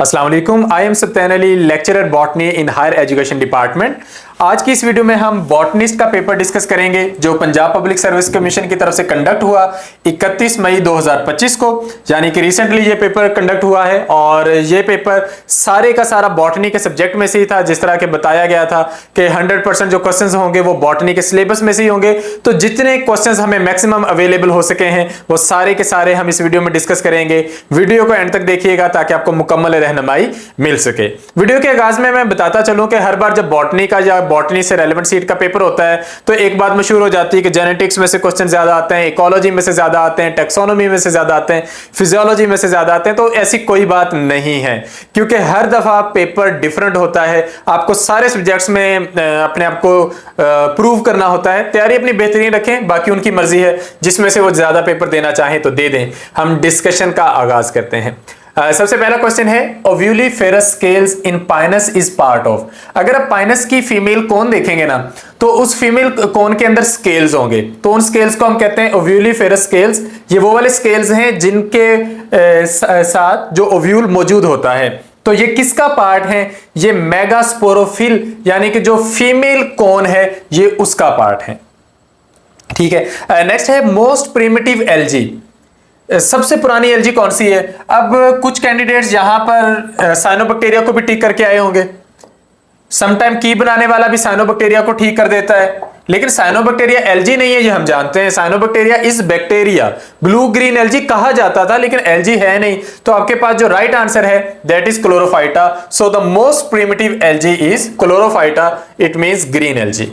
अस्सलाम वालेकुम। I am Satyan Ali, lecturer botany in higher education department. आज की इस वीडियो में हम बॉटनिस्ट का पेपर डिस्कस करेंगे जो पंजाब पब्लिक सर्विस कमीशन की तरफ से कंडक्ट हुआ 31 मई 2025 को, यानी कि रिसेंटली ये पेपर कंडक्ट हुआ है। और ये पेपर सारे का सारा बॉटनी के सब्जेक्ट में से ही था। जिस तरह के बताया गया था कि 100% जो क्वेश्चंस होंगे वो बॉटनी के सिलेबस में से ही होंगे। तो जितने क्वेश्चंस हमें मैक्सिमम अवेलेबल हो सके हैं वो सारे के सारे हम इस वीडियो में डिस्कस करेंगे। वीडियो को एंड तक देखिएगा ताकि आपको मुकम्मल रहनुमाई मिल सके। वीडियो के आगाज में मैं बताता चलूं कि हर बार जब बॉटनी का या बॉटनी से रेलेवेंट सीट का पेपर होता है तो एक बात मशहूर हो जाती है कि जेनेटिक्स में से क्वेश्चन ज्यादा आते हैं, इकोलॉजी में से ज्यादा आते हैं, टैक्सोनॉमी में से ज्यादा आते हैं, फिजियोलॉजी में से ज्यादा आते हैं। तो ऐसी कोई बात नहीं है, क्योंकि हर दफा पेपर डिफरेंट होता है। आपको सारे सब्जेक्ट्स में अपने आप को प्रूव करना होता है। तैयारी अपनी बेहतरीन रखें, बाकी उनकी मर्जी है, जिसमें से वो ज्यादा पेपर देना चाहें तो दे दें। हम डिस्कशन का आगाज करते हैं। सबसे पहला क्वेश्चन है ovuliferous scales in Pinus is part of. अगर आप पाइनस की फीमेल कोन देखेंगे ना तो उस फीमेल कोन के अंदर स्केल्स होंगे, तो उन स्केल्स को हम कहते हैं ओव्यूलिफेरस स्केल्स। ये वो वाले स्केल्स हैं जिनके साथ जो ओव्यूल मौजूद होता है। तो ये किसका पार्ट है? ये मेगास्पोरोफिल यानी कि जो फीमेल कोन है ये उसका पार्ट है। ठीक है। नेक्स्ट है मोस्ट प्रिमिटिव एल्गी। सबसे पुरानी एल्गी कौन सी है? अब कुछ कैंडिडेट्स यहां पर साइनोबैक्टीरिया को भी ठीक करके आए होंगे। समटाइम की बनाने वाला भी साइनोबैक्टीरिया को ठीक कर देता है, लेकिन साइनोबैक्टीरिया एल्गी नहीं है, ये हम जानते हैं। Cyanobacteria is bacteria. Blue green algae कहा जाता था लेकिन एल्गी है नहीं। तो आपके पास जो राइट आंसर है that is chlorophyta. So the most primitive algae is chlorophyta, it means green algae.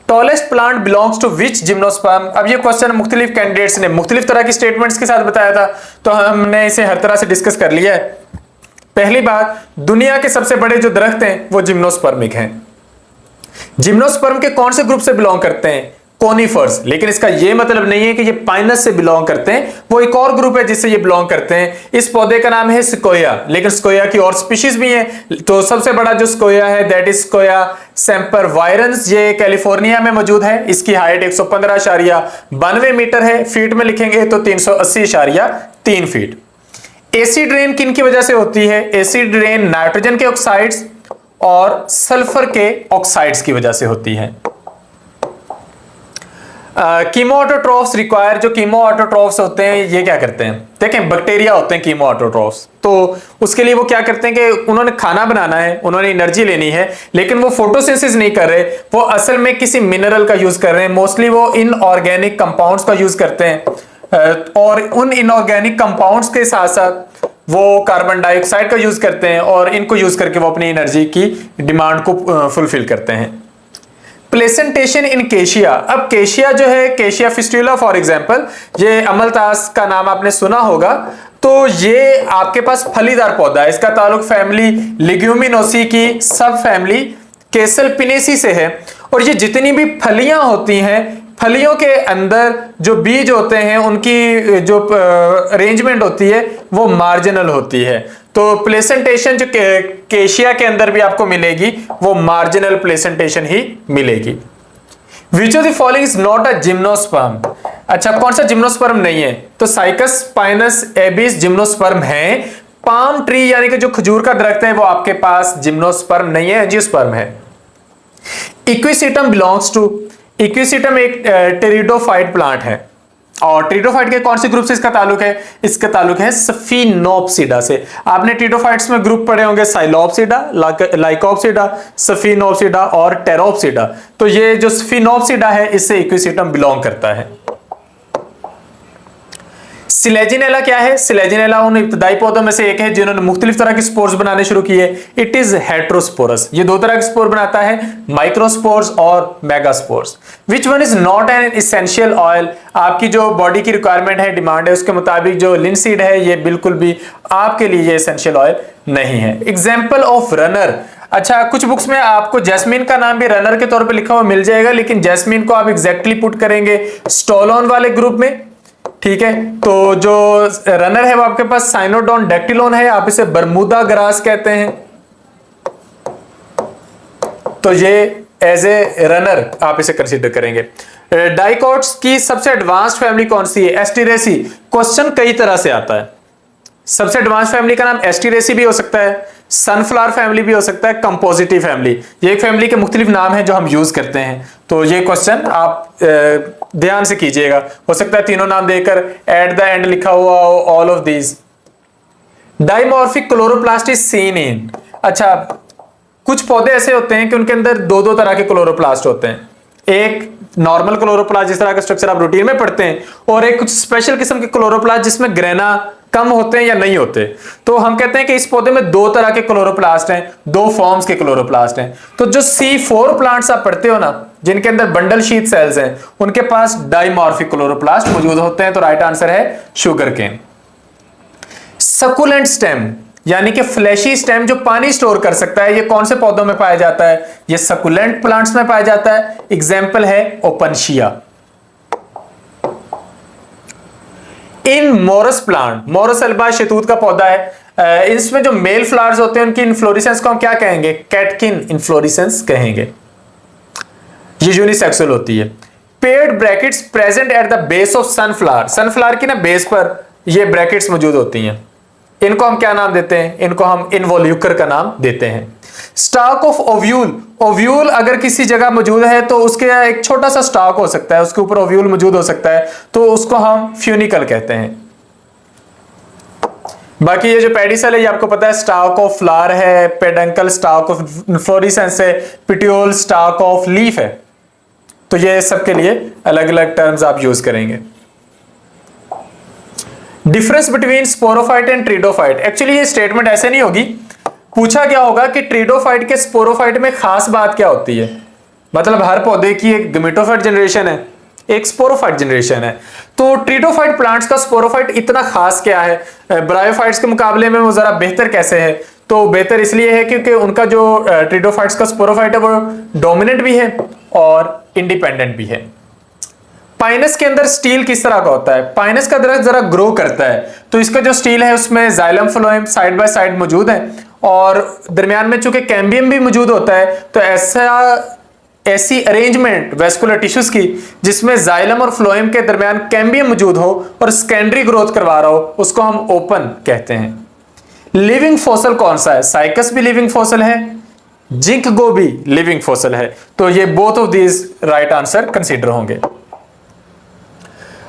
Tallest plant belongs to which gymnosperm. अब ये क्वेश्चन मुख्तलिफ कैंडिडेट्स ने मुख्तलिफ तरह की स्टेटमेंट्स के साथ बताया था, तो हमने इसे हर तरह से डिस्कस कर लिया है। पहली बात, दुनिया के सबसे बड़े जो दरख्त हैं वो जिम्नोस्पर्मिक हैं। जिम्नोस्पर्म के कौन से ग्रुप से बिलोंग करते हैं? कोनिफर्स। लेकिन इसका यह मतलब नहीं है कि ये पाइनस से बिलोंग करते हैं, वो एक और ग्रुप है जिससे ये बिलोंग करते हैं। इस पौधे का नाम है सिकोया, लेकिन सिकोया की और स्पीशीज भी हैं। तो सबसे बड़ा जो सिकोया है दैट इज सिकोया सेम्परवायरेंस। ये कैलिफोर्निया में मौजूद है। इसकी हाइट 115.92 मीटर है। फीट में लिखेंगे तो 380.3 फीट। एसिड रेन किन की वजह से होती है? एसिड रेन नाइट्रोजन के ऑक्साइड्स और सल्फर के ऑक्साइड्स की वजह से होती है। कीमोऑटोट्रॉफ्स रिक्वायर। जो कीमोऑटोट्रॉफ्स होते हैं ये क्या करते हैं? देखें, बैक्टीरिया होते हैं कीमोऑटोट्रॉफ्स। तो उसके लिए वो क्या करते हैं कि उन्होंने खाना बनाना है, उन्होंने एनर्जी लेनी है, लेकिन वो फोटोसिंथेसिस नहीं कर रहे, वो असल में किसी मिनरल का यूज कर रहे हैं। मोस्टली वो इनऑर्गेनिक कंपाउंड्स का यूज करते हैं और उन इनऑर्गेनिक कंपाउंड्स के साथ साथ वो कार्बन डाइऑक्साइड का यूज करते हैं और इनको यूज करके वो अपनी एनर्जी की डिमांड को फुलफिल करते हैं। प्लेसेंटेशन इन केशिया। अब केशिया जो है, केशिया फिस्टुला फॉर एग्जांपल, ये अमलतास का नाम आपने सुना होगा। तो ये आपके पास फलीदार पौधा है। इसका ताल्लुक फैमिली लिग्यूमिनोसी की सब फैमिली केसलपिनेसी से है। और ये जितनी भी फलियां होती हैं, फलियों के अंदर जो बीज होते हैं उनकी जो अरेंजमेंट होती है वो मार्जिनल होती है। तो प्लेसेंटेशन जो केशिया के अंदर भी आपको मिलेगी वो मार्जिनल प्लेसेंटेशन ही मिलेगी। Which of the following is not a gymnosperm. अच्छा, कौन सा जिम्नोस्पर्म नहीं है? तो साइकस पाइनस एबिस जिम्नोस्पर्म है। पाम ट्री यानी कि जो खजूर का दरख्त है वो आपके पास जिम्नोस्पर्म नहीं है, एंजियोस्पर्म है। Equisetum belongs to. इक्विसिटम एक टेरिडोफाइट प्लांट है। और टेरिडोफाइट के कौन से ग्रुप से इसका ताल्लुक है? इसका ताल्लुक है सफिनोप्सिडा से। आपने टेरिडोफाइट्स में ग्रुप पढ़े होंगे साइलोप्सिडा, लाइकोप्सिडा, सफिनोप्सिडा और टेरोप्सिडा। तो ये जो सफिनोप्सिडा है इससे इक्विसिटम बिलोंग करता है। सिलेजिनेला क्या है? सिलेजिनेला उन इब्तदाई पौधों में से एक है जिन्होंने मुख्तलिफ तरह के स्पोर्स बनाने शुरू किए। It is heterosporous. ये दो तरह के स्पोर बनाता है, माइक्रोस्पोर्स और megaspores. Which one is not an essential oil. आपकी जो बॉडी की रिक्वायरमेंट है, डिमांड है, उसके मुताबिक जो लिनसीड है ये बिल्कुल भी आपके लिए ये एसेंशियल ऑयल नहीं है। Example of runner. अच्छा, कुछ बुक्स में आपको जैस्मीन का नाम भी रनर के तौर पे लिखा हुआ मिल जाएगा, लेकिन जैस्मीन को आप एग्जैक्टली पुट करेंगे स्टोलोन वाले ग्रुप में। ठीक है, तो जो रनर है वो आपके पास साइनोडोन डेक्टिलोन है, आप इसे बरमूदा ग्रास कहते हैं। तो ये एज ए रनर आप इसे कंसीडर करेंगे। डाइकोट्स की सबसे एडवांस्ड फैमिली कौन सी है? एस्टेरेसी। क्वेश्चन कई तरह से आता है। सबसे एडवांस फैमिली का नाम एस्टीरेसी भी हो सकता है, सनफ्लावर फैमिली भी हो सकता है, कंपोजिटिव फैमिली। ये एक फैमिली के मुख्तलिफ नाम हैं जो हम यूज करते हैं। तो ये क्वेश्चन आप ध्यान से कीजिएगा, हो सकता है तीनों नाम देकर एट द एंड लिखा हुआ हो all of these. Dimorphic chloroplast is seen in, अच्छा कुछ पौधे ऐसे होते हैं कि उनके अंदर दो दो तरह के क्लोरोप्लास्ट होते हैं, एक नॉर्मल क्लोरोप्लास्ट जिस तरह का स्ट्रक्चर आप रूटीन में पढ़ते हैं, और एक कुछ स्पेशल किस्म के क्लोरोप्लास्ट जिसमें ग्रेना कम होते हैं या नहीं होते। तो हम कहते हैं कि इस पौधे में दो तरह के क्लोरोप्लास्ट हैं, दो फॉर्म्स के क्लोरोप्लास्ट हैं। तो जो C4 प्लांट्स आप पढ़ते हो ना, जिनके अंदर बंडल शीथ सेल्स हैं, उनके पास डाइमॉर्फिक क्लोरोप्लास्ट मौजूद होते हैं। तो राइट आंसर है शुगर केन। सकुलेंट स्टेम यानी कि फ्लैशी स्टेम जो पानी स्टोर कर सकता है, ये कौन से पौधों में पाया जाता है? ये सकुलेंट प्लांट्स में पाया जाता है। एग्जाम्पल है ओपनशिया। इन मोरस प्लांट, मोरस अल्बा शहतूत का पौधा है, इसमें जो मेल फ्लावर्स होते हैं उनकी इन्फ्लोरेसेंस को हम क्या कहेंगे? कैटकिन इन्फ्लोरेसेंस कहेंगे। ये यूनिसेक्सुअल होती है। Paired brackets present at the base of sunflower, sunflower की ना बेस पर ये ब्रैकेट्स मौजूद होती हैं। इनको हम क्या नाम देते हैं? इनको हम इनवॉल्यूकर का नाम देते हैं। स्टॉक ऑफ ओव्यूल, ओव्यूल अगर किसी जगह मौजूद है तो उसके एक छोटा सा स्टॉक हो सकता है, उसके ऊपर ओव्यूल मौजूद हो सकता है, तो उसको हम फ्यूनिकल कहते हैं। बाकी ये जो पेडिसल है ये आपको पता है, स्टॉक ऑफ फ्लावर है, पेडंकल स्टॉक ऑफ इन्फ्लोरेसेंस है, पिट्यूल स्टॉक ऑफ लीफ है। तो ये सबके लिए अलग अलग टर्म्स आप यूज करेंगे। Difference between sporophyte and pteridophyte, actually ये स्टेटमेंट ऐसे नहीं होगी। पूछा क्या होगा कि ट्रिडोफाइट के स्पोरोफाइट में खास बात क्या होती है? मतलब हर पौधे की एक गमेटोफाइट जनरेशन है, एक स्पोरोफाइट जनरेशन है। तो ट्रिडोफाइट प्लांट्स का स्पोरोफाइट इतना खास क्या है? ब्रायोफाइट्स के मुकाबले में वो जरा बेहतर कैसे है? तो बेहतर इसलिए है क्योंकि उनका जो ट्रिडोफाइट्स का स्पोरोफाइट है वो डोमिनेंट भी है और इंडिपेंडेंट भी है। पाइनस के अंदर स्टील किस तरह का होता है? पाइनस का दरख्त जरा ग्रो करता है, तो इसका जो स्टील है उसमें xylem phloem side by side मौजूद है, और दरमियान में चूंकि कैम्बियम भी मौजूद होता है, तो ऐसी अरेंजमेंट वेस्कुलर टिश्यूज की जिसमें जाइलम और फ्लोएम के दरमियान कैम्बियम मौजूद हो और सेकेंडरी ग्रोथ करवा रहा हो, उसको हम ओपन कहते हैं। लिविंग फॉसल कौन सा है? साइकस भी लिविंग फॉसल है, जिंकगो भी लिविंग फॉसल है। तो ये both of these right answer consider होंगे।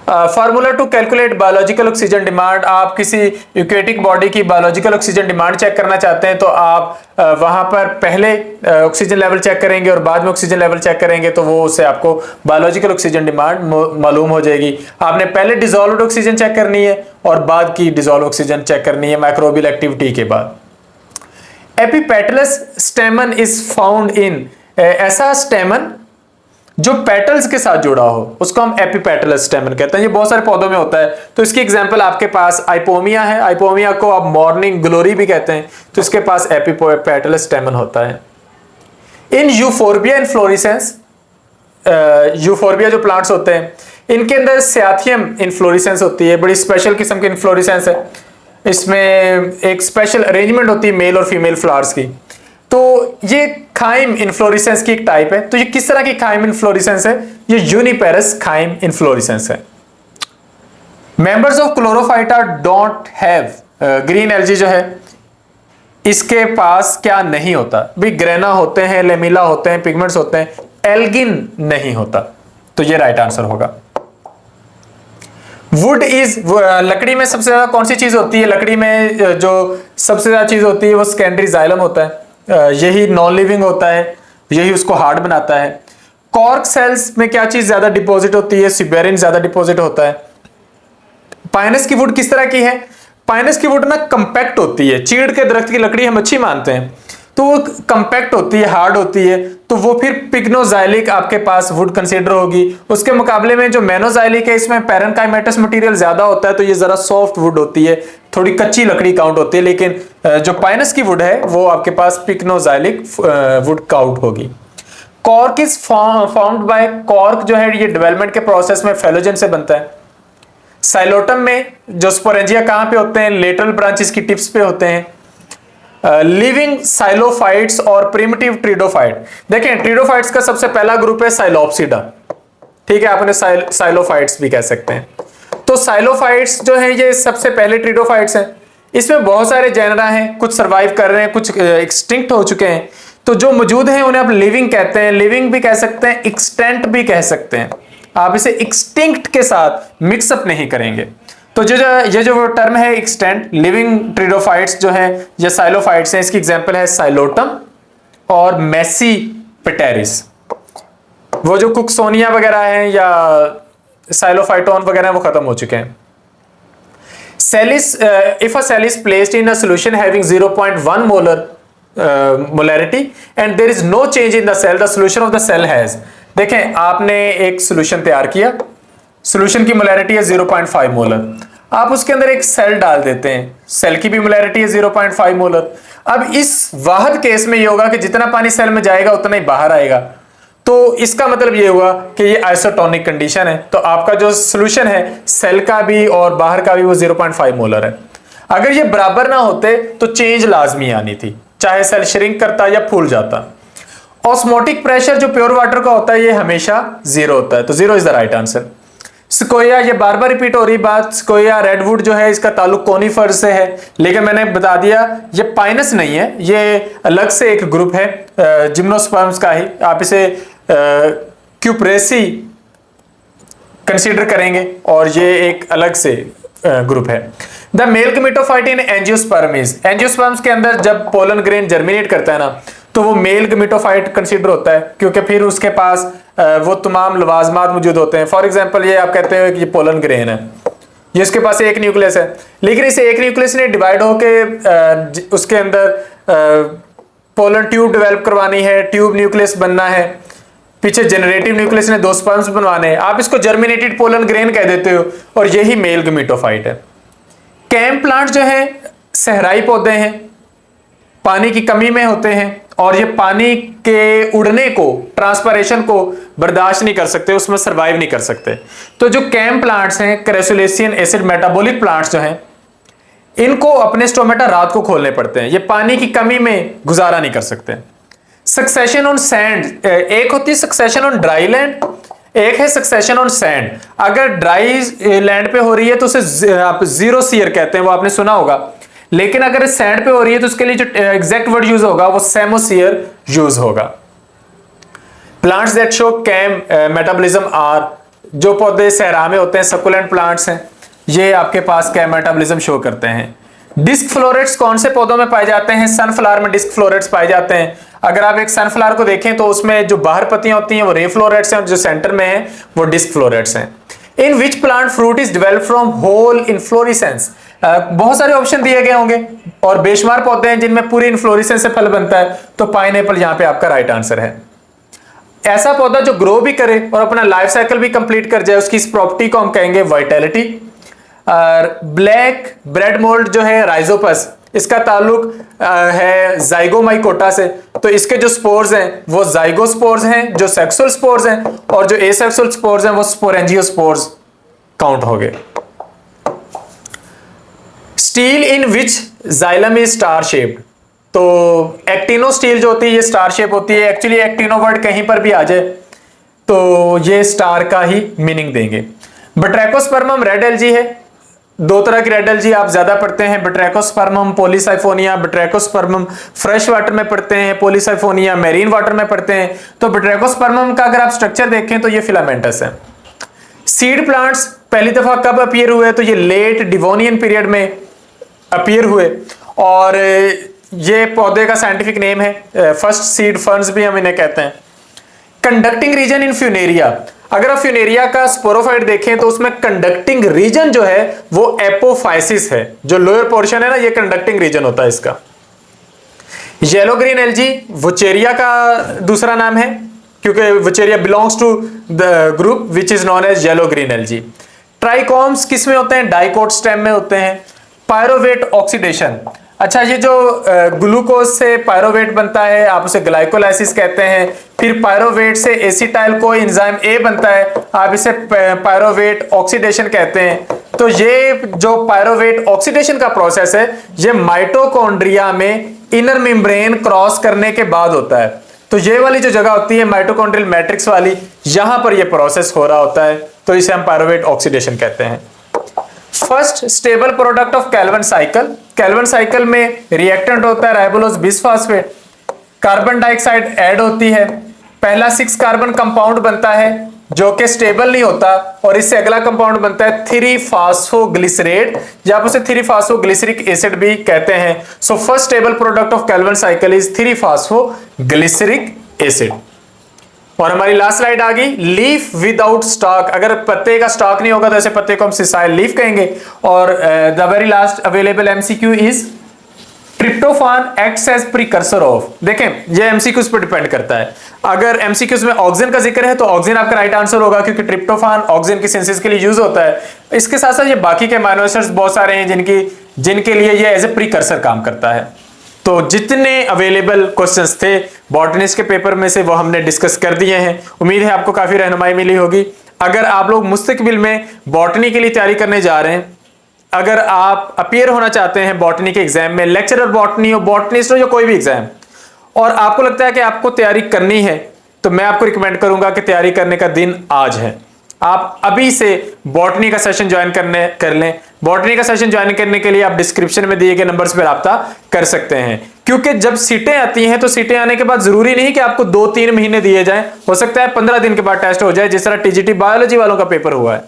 Formula to calculate biological oxygen demand, आप किसी यूकेटिक बॉडी की बायोलॉजिकल ऑक्सीजन डिमांड चेक करना चाहते हैं तो आप वहां पर पहले ऑक्सीजन लेवल चेक करेंगे और बाद में ऑक्सीजन लेवल चेक करेंगे, तो वो उससे आपको बायोलॉजिकल ऑक्सीजन डिमांड मालूम हो जाएगी। आपने पहले डिसॉल्व्ड ऑक्सीजन चेक करनी है और बाद की डिसॉल्व ऑक्सीजन चेक करनी है माइक्रोबियल एक्टिविटी के बाद। एपिपेटलस स्टेमन इज फाउंड इन, ऐसा स्टेमन जो पेटल्स के साथ जुड़ा हो उसको हम एपिपेटलस स्टेमन कहते हैं। ये बहुत सारे पौधों में होता है। तो इसकी एग्जांपल आपके पास आइपोमिया है, आइपोमिया को आप मॉर्निंग ग्लोरी भी कहते हैं, तो इसके पास एपिपेटलस स्टेमन होता है। इन यूफोर्बिया इन्फ्लोरेसेंस, यूफोर्बिया जो प्लांट्स होते हैं इनके अंदर सियाथियम इन्फ्लोरेसेंस होती है, बड़ी स्पेशल किस्म की इन्फ्लोरेसेंस है। इसमें एक स्पेशल अरेंजमेंट होती है मेल और फीमेल फ्लावर्स की। तो ये खाइम इन्फ्लोरेसेंस की एक टाइप है। तो ये किस तरह की खाइम इन्फ्लोरेसेंस है? ये यूनिपेरस खाइम इन्फ्लोरेसेंस है। Members of Chlorophyta don't have, green algae जो है इसके पास क्या नहीं होता? भी ग्रेना होते हैं, लेमिला होते हैं, पिगमेंट्स होते हैं, एल्गिन नहीं होता। तो ये राइट आंसर होगा। वुड इज, लकड़ी में सबसे ज्यादा कौन सी चीज होती है? लकड़ी में जो सबसे ज्यादा चीज होती है वो सेकेंडरी जाइलम होता है, यही नॉन लिविंग होता है, यही उसको हार्ड बनाता है। कॉर्क सेल्स में क्या चीज ज्यादा डिपॉजिट होती है? सिबेरिन ज्यादा डिपॉजिट होता है। पाइनस की वुड किस तरह की है? पाइनस की वुड ना कंपैक्ट होती है, चीड़ के दरख्त की लकड़ी हम अच्छी मानते हैं, तो वो कंपैक्ट होती है, हार्ड होती है, तो वो फिर पिग्नोजाइलिक आपके पास वुड कंसीडर होगी। उसके मुकाबले में जो मेनोजाइलिक है इसमें पैरेनकाइमेटस मटेरियल ज्यादा होता है, तो ये जरा सॉफ्ट वुड होती है, थोड़ी कच्ची लकड़ी काउंट होती है। लेकिन जो पाइनस की वुड है वो आपके पास पिग्नोजाइलिक वुड काउंट होगी। Cork is found by, cork जो है ये डेवलपमेंट के प्रोसेस में फेलोजन से बनता है। साइलोटम में जो स्पोरेंजिया कहां पे होते हैं? लेटरल ब्रांचेस की टिप्स पे होते हैं। लिविंग साइलोफाइट्स और प्रिमिटिव ट्रिडोफाइट, देखें ट्रिडोफाइट्स का सबसे पहला ग्रुप है साइलोप्सिडा, ठीक है, आप उन्हें साइलोफाइट्स भी कह सकते हैं। तो साइलोफाइट्स जो है ये सबसे पहले ट्रिडोफाइट्स हैं। इसमें बहुत सारे जेनरा हैं, कुछ सर्वाइव कर रहे हैं, कुछ एक्सटिंक्ट हो चुके हैं। तो जो मौजूद हैं उन्हें आप लिविंग कहते हैं, लिविंग भी कह सकते हैं, एक्सटेंट भी कह सकते हैं। आप इसे एक्सटिंक्ट के साथ मिक्सअप नहीं करेंगे। तो ये जो टर्म है एक्सटेंट, लिविंग ट्रिडोफाइट्स जो है या साइलोफाइट्स हैं, इसकी एग्जांपल है साइलोटम और मेसी पेटेरिस। वो जो कुकसोनिया वगैरह हैं या साइलोफाइटोन वगैरह वो खत्म हो चुके हैं। सेलिस, if a cell is placed in a solution having 0.1 molar molarity and there is no change in the cell, the solution of the cell has, देखें आपने एक सॉल्यूशन तैयार किया, सॉल्यूशन की मोलैरिटी है 0.5 मोलर, आप उसके अंदर एक सेल डाल देते हैं, सेल की भी मोलैरिटी है 0.5 मोलर। अब इस वाहद केस में ये होगा कि जितना पानी सेल में जाएगा उतना ही बाहर आएगा, तो इसका मतलब ये हुआ कि ये आइसोटोनिक कंडीशन है। तो आपका जो सॉल्यूशन है सेल का भी और बाहर का भी वो 0.5 मोलर है। अगर ये बराबर ना होते तो चेंज लाजमी आनी थी, चाहे सेल श्रिंक करता या फूल जाता। ऑस्मोटिक प्रेशर जो प्योर वाटर का होता है ये हमेशा 0 होता है, तो 0 इज द राइट आंसर। स्कोया, ये बार बार रिपीट हो रही बात, स्कोया रेडवुड जो है इसका ताल्लुक कोनिफर से है, लेकिन मैंने बता दिया ये पाइनस नहीं है, ये अलग से एक ग्रुप है जिम्नोस्पर्म्स का ही। आप इसे क्यूप्रेसी कंसीडर करेंगे और ये एक अलग से ग्रुप है। The male gametophyte in angiosperms, angiosperms के अंदर जब पोलन ग्रेन जर्मिनेट करता है ना तो वो मेल गमीटोफाइट कंसीडर होता है, क्योंकि फिर उसके पास वो तमाम लवाजमात मौजूद होते हैं। फॉर एग्जांपल ये आप कहते हैं कि ये पोलन ग्रेन है, ये उसके पास एक न्यूक्लियस है, लेकिन इसे एक न्यूक्लियस ने डिवाइड होके उसके अंदर पोलन ट्यूब डेवलप करवानी है, ट्यूब न्यूक्लियस बनना है, पीछे जनरेटिव न्यूक्लियस ने 2 स्पर्म्स बनवाने हैं, आप इसको जर्मिनेटेड पोलन ग्रेन कह देते हो और यही मेल गमीटोफाइट है। कैम प्लांट जो है सहराई पौधे हैं, पानी की कमी में होते हैं और ये पानी के उड़ने को, ट्रांसपरेशन को बर्दाश्त नहीं कर सकते, उसमें सर्वाइव नहीं कर सकते। तो जो कैम प्लांट्स हैं, क्रेसुलेसियन एसिड मेटाबॉलिक प्लांट्स जो हैं, इनको अपने स्टोमेटा रात को खोलने पड़ते हैं, ये पानी की कमी में गुजारा नहीं कर सकते। सक्सेशन ऑन सैंड, एक होती है सक्सेशन ऑन ड्राई लैंड, एक है सक्सेशन ऑन सैंड। अगर ड्राई लैंड पे हो रही है तो उसे आप जीरो सीयर कहते हैं, वो आपने सुना होगा, लेकिन अगर सैंड पे हो रही है तो उसके लिए जो एग्जैक्ट वर्ड यूज होगा वो सेमोसीयर यूज होगा। Plants that show CAM metabolism are, जो पौधे सहरा में होते हैं सकुलेंट प्लांट्स हैं, ये आपके पास कैम मेटाबॉलिज्म शो करते हैं। डिस्क फ्लोरेट्स कौन से पौधों में पाए जाते हैं? सनफ्लावर में डिस्क फ्लोरेट्स पाए जाते हैं। अगर आप एक सनफ्लावर को देखें तो उसमें जो बाहर पत्तियां होती हैं वो रे फ्लोरेट्स हैं और जो सेंटर में है वो डिस्क फ्लोरेट्स हैं। In which plant fruit is developed from whole inflorescence, बहुत सारे ऑप्शन दिए गए होंगे और बेशुमार पौधे हैं जिनमें पूरी इनफ्लोरेसेंस से फल बनता है, तो पाइनएप्पल यहां पे आपका राइट आंसर है। ऐसा पौधा जो ग्रो भी करे और अपना लाइफ साइकिल भी कंप्लीट कर जाए, उसकी इस प्रॉपर्टी को हम कहेंगे वाइटैलिटी। ब्लैक ब्रेड मोल्ड जो है राइजोपस, इसका ताल्लुक है जाइगोमाइकोटा से, तो इसके जो स्पोर्स हैं वो जाइगोस्पोर्स हैं जो सेक्सुअल स्पोर्स हैं, और जो एसेक्सुअल स्पोर्स हैं वो स्पोरेंजियोस्पोर्स काउंट हो गए। Steel in which xylem is star shaped, तो एक्टिनो स्टील जो होती है ये स्टार शेप होती है। एक्चुअली एक्टिनो वर्ड कहीं पर भी आ जाए तो ये स्टार का ही मीनिंग देंगे। बट्रैकोस्पर्मम रेड एल्जी है, 2 तरह की रेड एल्जी आप ज्यादा पढ़ते हैं, बट्रैकोस्पर्मम पॉलीसाइफोनिया। बट्रैकोस्पर्मम फ्रेश वाटर में पढ़ते हैं, पॉलीसाइफोनिया मैरीन वाटर में पढ़ते हैं। तो बट्रैकोस्पर्मम का अगर आप स्ट्रक्चर देखें तो ये फिलामेंटस है। सीड प्लांट्स पहली दफा कब अपीयर हुए? तो ये लेट डिवोनियन पीरियड में अपीयर हुए और ये पौधे का साइंटिफिक नेम है, फर्स्ट सीड फर्न्स भी हम इन्हें कहते हैं। कंडक्टिंग रीजन इन फ्यूनेरिया, अगर आप फ्यूनेरिया का स्पोरोफाइट देखें तो उसमें कंडक्टिंग रीजन जो है वो एपोफाइसिस है, जो लोअर पोर्शन है ना ये कंडक्टिंग रीजन होता है इसका। येलो ग्रीन एल्जी वुचेरिया का दूसरा नाम है, क्योंकि Wuchereria belongs to the group which is known as yellow green algae. Trichomes किस में होते हैं? डाइकोट स्टेम में होते हैं। पायरोवेट ऑक्सीडेशन, अच्छा ये जो ग्लूकोज से पायरोवेट बनता है आप उसे ग्लाइकोलाइसिस कहते हैं, फिर पायरोवेट से एसिटाइल को एंजाइम ए बनता है, आप इसे पायरोवेट ऑक्सीडेशन कहते हैं। तो ये जो पायरोवेट ऑक्सीडेशन का प्रोसेस है ये माइटोकॉन्ड्रिया में इनर मेम्ब्रेन क्रॉस करने के बाद होता है। तो ये वाली जो जगह होती है माइटोकॉन्ड्रियल मैट्रिक्स वाली, यहां पर ये प्रोसेस हो रहा होता है, तो इसे हम पायरोवेट ऑक्सीडेशन कहते हैं। First stable product of Calvin cycle, Calvin cycle में रिएक्टेंट होता है राइबोलोज बिसफॉस्फेट, कार्बन डाइऑक्साइड ऐड होती है, पहला 6 कार्बन कंपाउंड बनता है जो कि स्टेबल नहीं होता, और इससे अगला कंपाउंड बनता है 3-फॉस्फोग्लिसरेट, या आप उसे 3-फॉस्फोग्लिसरिक एसिड भी कहते हैं। So first stable product of Calvin cycle is 3-फॉस्फोग्लिसरिक acid. और हमारी लास्ट स्लाइड आ गई, लीफ विदाउट स्टॉक, अगर पत्ते का स्टॉक नहीं होगा तो ऐसे पत्ते को हम सिसाइल लीफ कहेंगे। और the very last available MCQ is tryptophan acts as precursor of. देखें ये एमसीक्यूज पर डिपेंड करता है, अगर एमसीक्यूज में ऑक्सीजन का जिक्र है तो ऑक्सीजन आपका राइट आंसर होगा, क्योंकि ट्रिप्टोफान ऑक्सीजन की सिंथेसिस के लिए यूज होता है। इसके साथ साथ ये बाकी के अमीनो एसिड्स बहुत सारे हैं जिनके लिए ये एज ए प्रीकर्सर काम करता है। तो जितने अवेलेबल क्वेश्चंस थे बॉटनिस्ट के पेपर में से वो हमने डिस्कस कर दिए हैं। उम्मीद है आपको काफी रहनुमाई मिली होगी। अगर आप लोग मुस्तकबिल में बॉटनी के लिए तैयारी करने जा रहे हैं, अगर आप अपीयर होना चाहते हैं बॉटनी के एग्जाम में, लेक्चरर बॉटनी हो, बॉटनिस्ट हो, या कोई भी एग्जाम, और आपको लगता है कि आपको तैयारी करनी है, तो मैं आपको रिकमेंड करूंगा कि तैयारी करने का दिन आज है। आप अभी से बॉटनी का सेशन ज्वाइन कर लें। बॉटनी का सेशन ज्वाइन करने के लिए आप डिस्क्रिप्शन में दिए गए नंबर्स पर राब्ता कर सकते हैं, क्योंकि जब सीटें आती हैं तो सीटें आने के बाद जरूरी नहीं कि आपको 2-3 महीने दिए जाएं, हो सकता है 15 दिन के बाद टेस्ट हो जाए, जिस तरह टीजीटी बायोलॉजी वालों का पेपर हुआ है।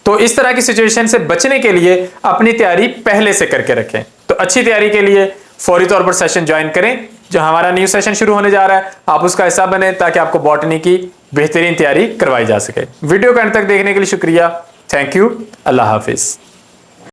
तो इस तरह की सिचुएशन से बचने के लिए अपनी तैयारी पहले से करके रखें। तो अच्छी तैयारी के लिए फौरी तौर पर सेशन ज्वाइन करें। जो हमारा न्यू सेशन शुरू होने जा रहा है, आप उसका हिस्सा बने ताकि आपको बॉटनी की बेहतरीन तैयारी करवाई जा सके। वीडियो को अंत तक देखने के लिए शुक्रिया। Thank you. Allah Hafiz.